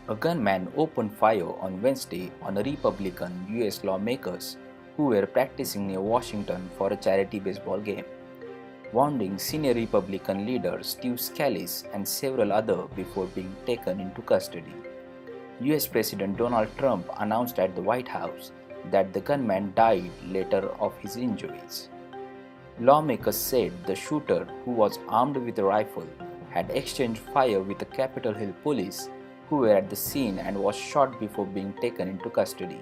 A gunman opened fire on Wednesday on a Republican U.S. lawmakers who were practicing near Washington for a charity baseball game, wounding senior Republican leader Steve Scalise and several others before being taken into custody. US President Donald Trump announced at the White House that the gunman died later of his injuries. Lawmakers said the shooter, who was armed with a rifle, had exchanged fire with the Capitol Hill police who were at the scene and was shot before being taken into custody.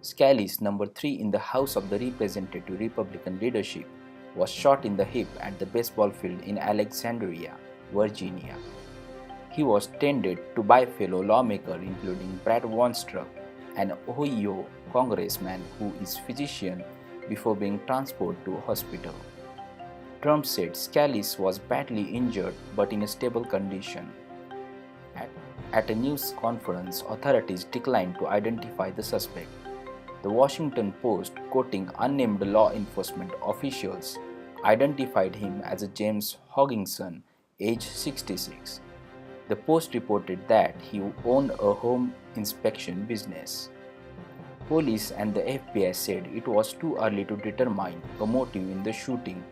Scalise, number 3 in the House of the Representative Republican leadership, was shot in the hip at the baseball field in Alexandria, Virginia. He was tended to by fellow lawmakers including Brad Wonstruck, an Ohio congressman who is a physician, before being transported to a hospital. Trump said Scalise was badly injured but in a stable condition. At a news conference, authorities declined to identify the suspect. The Washington Post, quoting unnamed law enforcement officials, identified him as a James Hogginson, age 66. The Post reported that he owned a home inspection business. Police and the FBI said it was too early to determine a motive in the shooting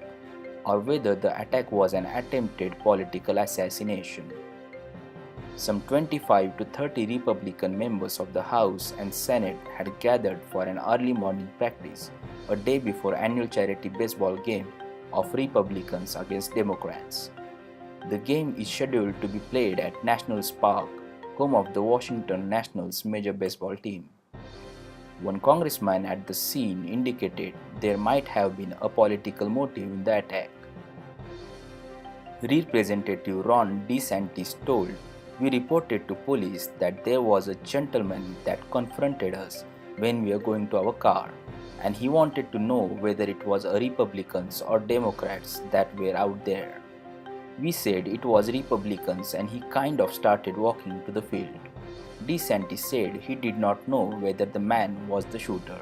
or whether the attack was an attempted political assassination. Some 25 to 30 Republican members of the House and Senate had gathered for an early morning practice a day before annual charity baseball game of Republicans against Democrats. The game is scheduled to be played at Nationals Park, home of the Washington Nationals major baseball team. One congressman at the scene indicated there might have been a political motive in the attack. Representative Ron DeSantis told, "We reported to police that there was a gentleman that confronted us when we were going to our car, and he wanted to know whether it was a Republicans or Democrats that were out there. We said it was Republicans and he kind of started walking to the field." DeSantis said he did not know whether the man was the shooter.